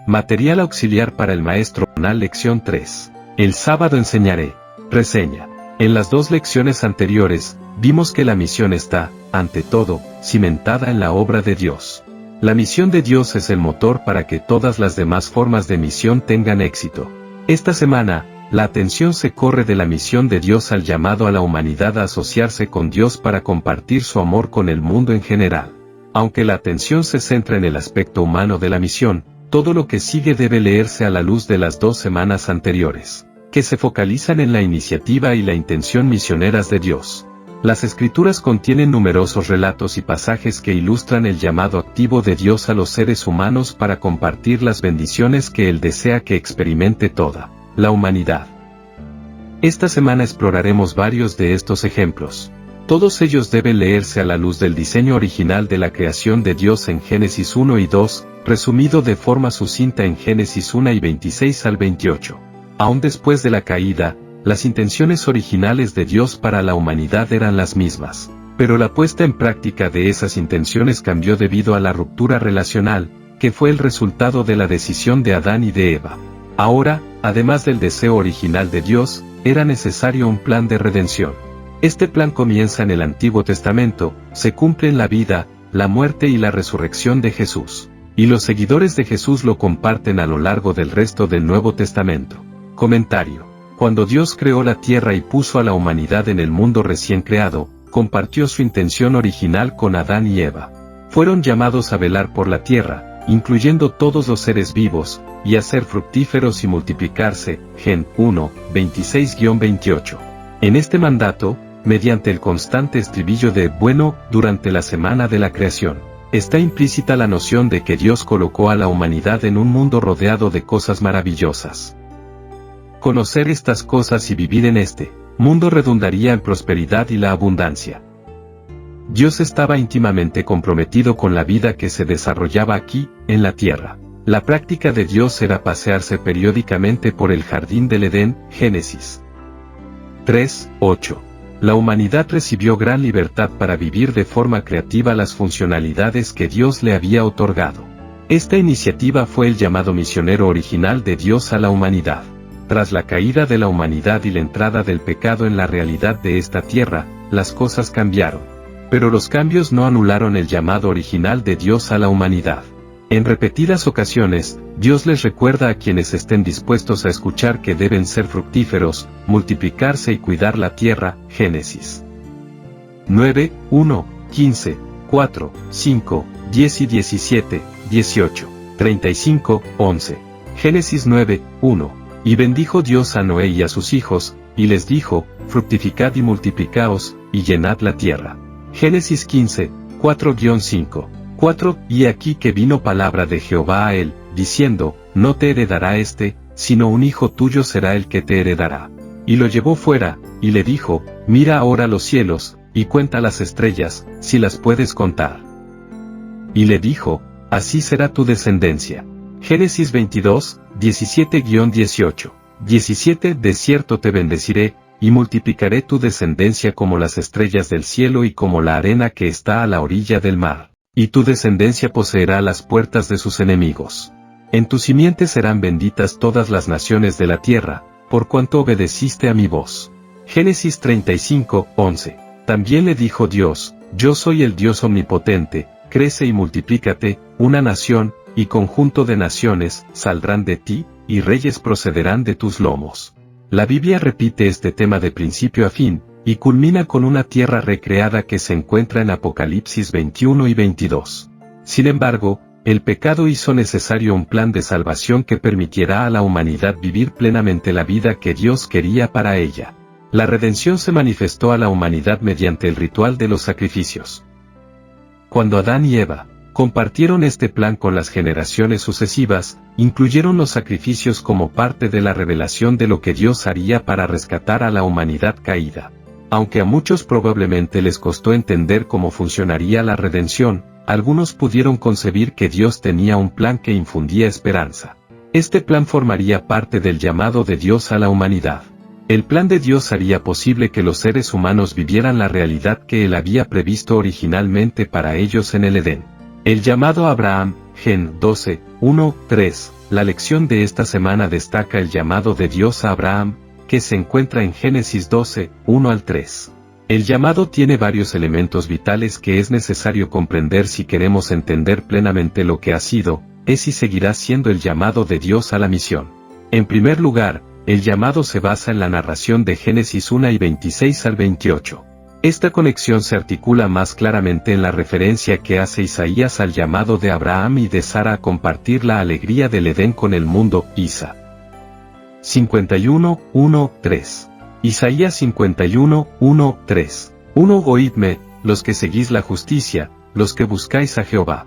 Material auxiliar para el maestro Bonal lección 3. El sábado enseñaré. Reseña. En las dos lecciones anteriores, vimos que la misión está, ante todo, cimentada en la obra de Dios. La misión de Dios es el motor para que todas las demás formas de misión tengan éxito. Esta semana, la atención se corre de la misión de Dios al llamado a la humanidad a asociarse con Dios para compartir su amor con el mundo en general. Aunque la atención se centra en el aspecto humano de la misión, todo lo que sigue debe leerse a la luz de las 2 semanas anteriores, que se focalizan en la iniciativa y la intención misioneras de Dios. Las Escrituras contienen numerosos relatos y pasajes que ilustran el llamado activo de Dios a los seres humanos para compartir las bendiciones que Él desea que experimente toda la humanidad. Esta semana exploraremos varios de estos ejemplos. Todos ellos deben leerse a la luz del diseño original de la creación de Dios en Génesis 1 y 2, resumido de forma sucinta en Génesis 1 y 26 al 28. Aún después de la caída, las intenciones originales de Dios para la humanidad eran las mismas, pero la puesta en práctica de esas intenciones cambió debido a la ruptura relacional, que fue el resultado de la decisión de Adán y de Eva. Ahora, además del deseo original de Dios, era necesario un plan de redención. Este plan comienza en el Antiguo Testamento, se cumple en la vida, la muerte y la resurrección de Jesús. Y los seguidores de Jesús lo comparten a lo largo del resto del Nuevo Testamento. Comentario. Cuando Dios creó la tierra y puso a la humanidad en el mundo recién creado, compartió su intención original con Adán y Eva. Fueron llamados a velar por la tierra, incluyendo todos los seres vivos, y a ser fructíferos y multiplicarse, Gen 1, 26-28. En este mandato, mediante el constante estribillo de bueno durante la semana de la creación, está implícita la noción de que Dios colocó a la humanidad en un mundo rodeado de cosas maravillosas. Conocer estas cosas y vivir en este mundo redundaría en prosperidad y la abundancia. Dios estaba íntimamente comprometido con la vida que se desarrollaba aquí, en la tierra. La práctica de Dios era pasearse periódicamente por el jardín del Edén, Génesis 3, 8. La humanidad recibió gran libertad para vivir de forma creativa las funcionalidades que Dios le había otorgado. Esta iniciativa fue el llamado misionero original de Dios a la humanidad. Tras la caída de la humanidad y la entrada del pecado en la realidad de esta tierra, las cosas cambiaron. Pero los cambios no anularon el llamado original de Dios a la humanidad. En repetidas ocasiones, Dios les recuerda a quienes estén dispuestos a escuchar que deben ser fructíferos, multiplicarse y cuidar la tierra, Génesis 9, 1, 15, 4, 5, 10 y 17, 18, 35, 11. Génesis 9, 1. Y bendijo Dios a Noé y a sus hijos, y les dijo, fructificad y multiplicaos, y llenad la tierra. Génesis 15, 4-5. 4. Y aquí que vino palabra de Jehová a él, diciendo, no te heredará sino un hijo tuyo será el que te heredará. Y lo llevó fuera, y le dijo, mira ahora los cielos, y cuenta las estrellas, si las puedes contar. Y le dijo, así será tu descendencia. Génesis 22, 17-18. 17. De cierto te bendeciré, y multiplicaré tu descendencia como las estrellas del cielo y como la arena que está a la orilla del mar. Y tu descendencia poseerá las puertas de sus enemigos. En tu simiente serán benditas todas las naciones de la tierra, por cuanto obedeciste a mi voz. Génesis 35, 11. También le dijo Dios, yo soy el Dios omnipotente, crece y multiplícate, una nación, y conjunto de naciones, saldrán de ti, y reyes procederán de tus lomos. La Biblia repite este tema de principio a fin, y culmina con una tierra recreada que se encuentra en Apocalipsis 21 y 22. Sin embargo, el pecado hizo necesario un plan de salvación que permitiera a la humanidad vivir plenamente la vida que Dios quería para ella. La redención se manifestó a la humanidad mediante el ritual de los sacrificios. Cuando Adán y Eva compartieron este plan con las generaciones sucesivas, incluyeron los sacrificios como parte de la revelación de lo que Dios haría para rescatar a la humanidad caída. Aunque a muchos probablemente les costó entender cómo funcionaría la redención, algunos pudieron concebir que Dios tenía un plan que infundía esperanza. Este plan formaría parte del llamado de Dios a la humanidad. El plan de Dios haría posible que los seres humanos vivieran la realidad que Él había previsto originalmente para ellos en el Edén. El llamado a Abraham, Gen 12, 1, 3, la lección de esta semana destaca el llamado de Dios a Abraham, que se encuentra en Génesis 12, 1 al 3. El llamado tiene varios elementos vitales que es necesario comprender si queremos entender plenamente lo que ha sido, es y seguirá siendo el llamado de Dios a la misión. En primer lugar, el llamado se basa en la narración de Génesis 1 y 26 al 28. Esta conexión se articula más claramente en la referencia que hace Isaías al llamado de Abraham y de Sara a compartir la alegría del Edén con el mundo, Isa. 51, 1, 3. Isaías 51, 1, 3. 1. Oídme, los que seguís la justicia, los que buscáis a Jehová.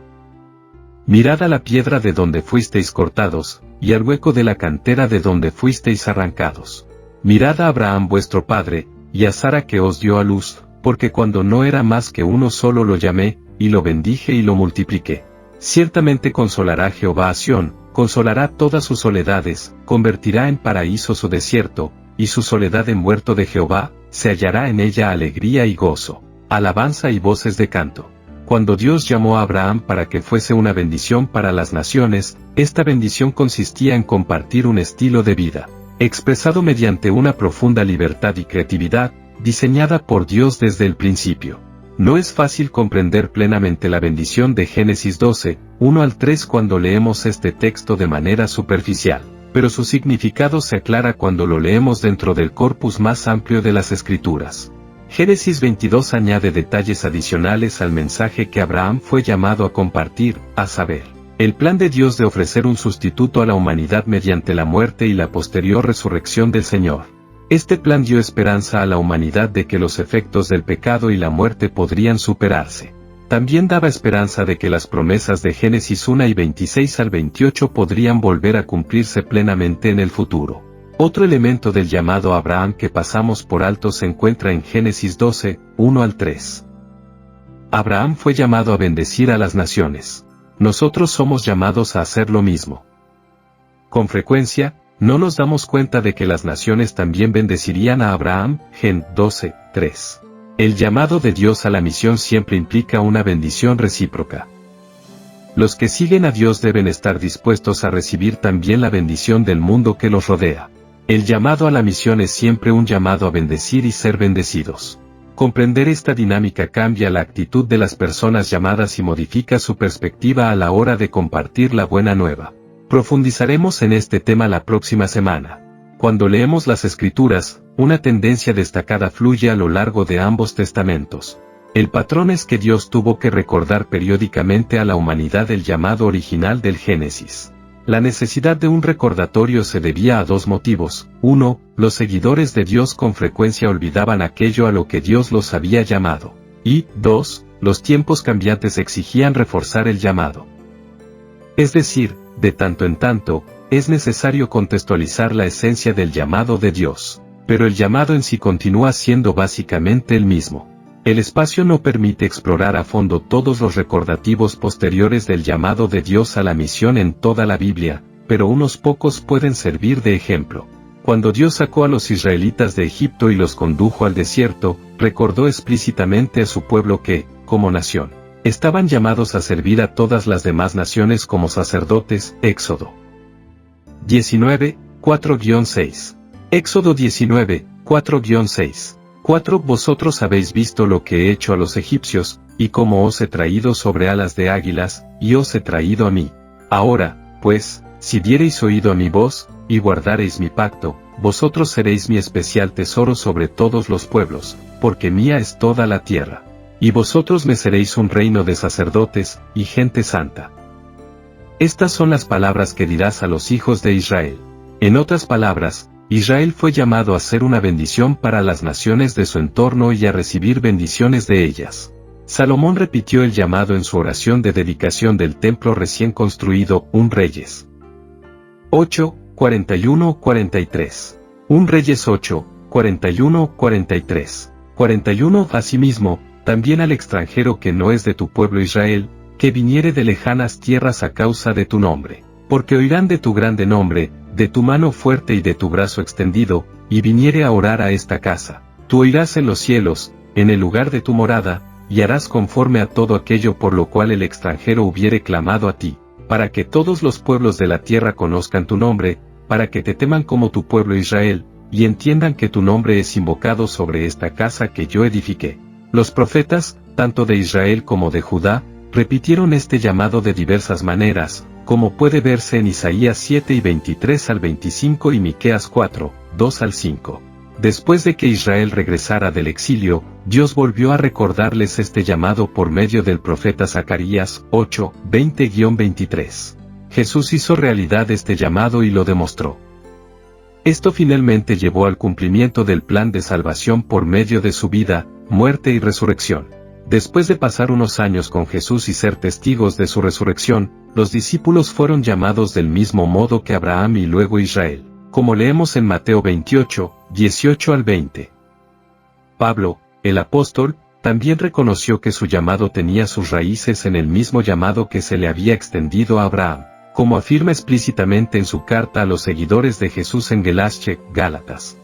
Mirad a la piedra de donde fuisteis cortados, y al hueco de la cantera de donde fuisteis arrancados. Mirad a Abraham vuestro padre, y a Sara que os dio a luz, porque cuando no era más que uno solo lo llamé, y lo bendije y lo multipliqué. Ciertamente consolará Jehová a Sión, consolará todas sus soledades, convertirá en paraíso su desierto, y su soledad en huerto de Jehová, se hallará en ella alegría y gozo, alabanza y voces de canto. Cuando Dios llamó a Abraham para que fuese una bendición para las naciones, esta bendición consistía en compartir un estilo de vida, expresado mediante una profunda libertad y creatividad, diseñada por Dios desde el principio. No es fácil comprender plenamente la bendición de Génesis 12, 1 al 3 cuando leemos este texto de manera superficial, pero su significado se aclara cuando lo leemos dentro del corpus más amplio de las Escrituras. Génesis 22 añade detalles adicionales al mensaje que Abraham fue llamado a compartir, a saber, el plan de Dios de ofrecer un sustituto a la humanidad mediante la muerte y la posterior resurrección del Señor. Este plan dio esperanza a la humanidad de que los efectos del pecado y la muerte podrían superarse. También daba esperanza de que las promesas de Génesis 1 y 26 al 28 podrían volver a cumplirse plenamente en el futuro. Otro elemento del llamado a Abraham que pasamos por alto se encuentra en Génesis 12, 1 al 3. Abraham fue llamado a bendecir a las naciones. Nosotros somos llamados a hacer lo mismo. Con frecuencia, no nos damos cuenta de que las naciones también bendecirían a Abraham, Gen 12, 3. El llamado de Dios a la misión siempre implica una bendición recíproca. Los que siguen a Dios deben estar dispuestos a recibir también la bendición del mundo que los rodea. El llamado a la misión es siempre un llamado a bendecir y ser bendecidos. Comprender esta dinámica cambia la actitud de las personas llamadas y modifica su perspectiva a la hora de compartir la buena nueva. Profundizaremos en este tema la próxima semana. Cuando leemos las Escrituras, una tendencia destacada fluye a lo largo de ambos testamentos. El patrón es que Dios tuvo que recordar periódicamente a la humanidad el llamado original del Génesis. La necesidad de un recordatorio se debía a dos motivos. 1. Los seguidores de Dios con frecuencia olvidaban aquello a lo que Dios los había llamado. Y, 2. Los tiempos cambiantes exigían reforzar el llamado. Es decir, de tanto en tanto, es necesario contextualizar la esencia del llamado de Dios. Pero el llamado en sí continúa siendo básicamente el mismo. El espacio no permite explorar a fondo todos los recordativos posteriores del llamado de Dios a la misión en toda la Biblia, pero unos pocos pueden servir de ejemplo. Cuando Dios sacó a los israelitas de Egipto y los condujo al desierto, recordó explícitamente a su pueblo que, como nación, estaban llamados a servir a todas las demás naciones como sacerdotes. Éxodo 19, 4-6. Éxodo 19, 4-6. 4. Vosotros habéis visto lo que he hecho a los egipcios, y cómo os he traído sobre alas de águilas, y os he traído a mí. Ahora, pues, si diereis oído a mi voz, y guardareis mi pacto, vosotros seréis mi especial tesoro sobre todos los pueblos, porque mía es toda la tierra. Y vosotros me seréis un reino de sacerdotes, y gente santa. Estas son las palabras que dirás a los hijos de Israel. En otras palabras, Israel fue llamado a ser una bendición para las naciones de su entorno y a recibir bendiciones de ellas. Salomón repitió el llamado en su oración de dedicación del templo recién construido, 1 Reyes 8, 41-43. 1 Reyes 8, 41-43. 41. Asimismo, también al extranjero que no es de tu pueblo Israel, que viniere de lejanas tierras a causa de tu nombre, porque oirán de tu grande nombre, de tu mano fuerte y de tu brazo extendido, y viniere a orar a esta casa. Tú oirás en los cielos, en el lugar de tu morada, y harás conforme a todo aquello por lo cual el extranjero hubiere clamado a ti. para que todos los pueblos de la tierra conozcan tu nombre, para que te teman como tu pueblo Israel, y entiendan que tu nombre es invocado sobre esta casa que yo edifiqué. Los profetas, tanto de Israel como de Judá, repitieron este llamado de diversas maneras, como puede verse en Isaías 7 y 23 al 25 y Miqueas 4, 2 al 5. Después de que Israel regresara del exilio, Dios volvió a recordarles este llamado por medio del profeta Zacarías 8, 20-23. Jesús hizo realidad este llamado y lo demostró. Esto finalmente llevó al cumplimiento del plan de salvación por medio de su vida, muerte y resurrección. Después de pasar unos años con Jesús y ser testigos de su resurrección, los discípulos fueron llamados del mismo modo que Abraham y luego Israel, como leemos en Mateo 28, 18 al 20. Pablo, el apóstol, también reconoció que su llamado tenía sus raíces en el mismo llamado que se le había extendido a Abraham, como afirma explícitamente en su carta a los seguidores de Jesús en Galacia, Gálatas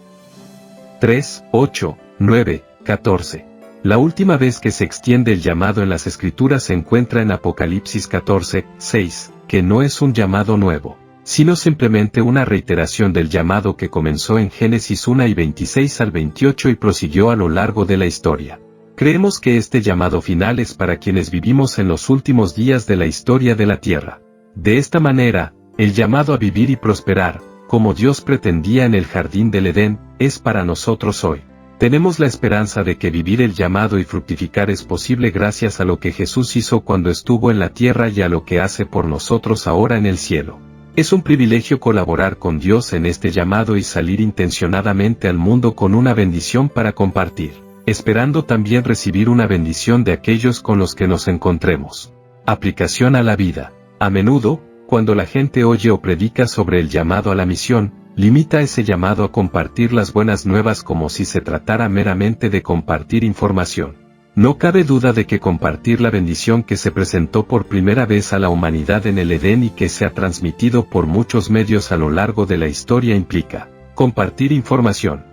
3, 8, 9, 14. La última vez que se extiende el llamado en las Escrituras se encuentra en Apocalipsis 14, 6, que no es un llamado nuevo, sino simplemente una reiteración del llamado que comenzó en Génesis 1 y 26 al 28 y prosiguió a lo largo de la historia. Creemos que este llamado final es para quienes vivimos en los últimos días de la historia de la tierra. De esta manera, el llamado a vivir y prosperar, como Dios pretendía en el jardín del Edén, es para nosotros hoy. Tenemos la esperanza de que vivir el llamado y fructificar es posible gracias a lo que Jesús hizo cuando estuvo en la tierra y a lo que hace por nosotros ahora en el cielo. Es un privilegio colaborar con Dios en este llamado y salir intencionadamente al mundo con una bendición para compartir, esperando también recibir una bendición de aquellos con los que nos encontremos. Aplicación a la vida. A menudo, cuando la gente oye o predica sobre el llamado a la misión, limita ese llamado a compartir las buenas nuevas como si se tratara meramente de compartir información. No cabe duda de que compartir la bendición que se presentó por primera vez a la humanidad en el Edén y que se ha transmitido por muchos medios a lo largo de la historia implica compartir información.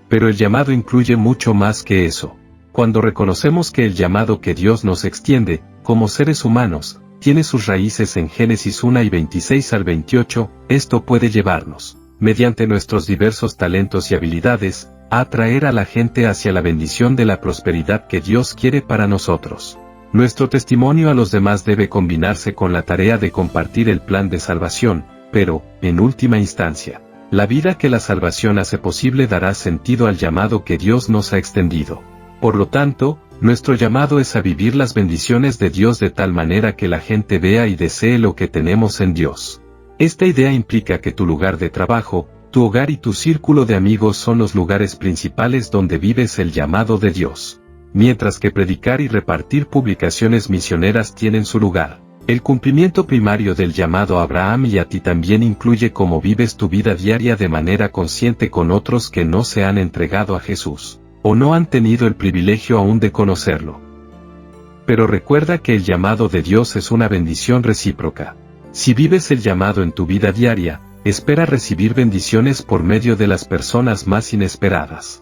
Pero el llamado incluye mucho más que eso. Cuando reconocemos que el llamado que Dios nos extiende, como seres humanos, tiene sus raíces en Génesis 1 y 26 al 28, esto puede llevarnos, mediante nuestros diversos talentos y habilidades, a atraer a la gente hacia la bendición de la prosperidad que Dios quiere para nosotros. Nuestro testimonio a los demás debe combinarse con la tarea de compartir el plan de salvación, pero, en última instancia, la vida que la salvación hace posible dará sentido al llamado que Dios nos ha extendido. Por lo tanto, nuestro llamado es a vivir las bendiciones de Dios de tal manera que la gente vea y desee lo que tenemos en Dios. Esta idea implica que tu lugar de trabajo, tu hogar y tu círculo de amigos son los lugares principales donde vives el llamado de Dios. Mientras que predicar y repartir publicaciones misioneras tienen su lugar, el cumplimiento primario del llamado a Abraham y a ti también incluye cómo vives tu vida diaria de manera consciente con otros que no se han entregado a Jesús, o no han tenido el privilegio aún de conocerlo. Pero recuerda que el llamado de Dios es una bendición recíproca. Si vives el llamado en tu vida diaria, espera recibir bendiciones por medio de las personas más inesperadas.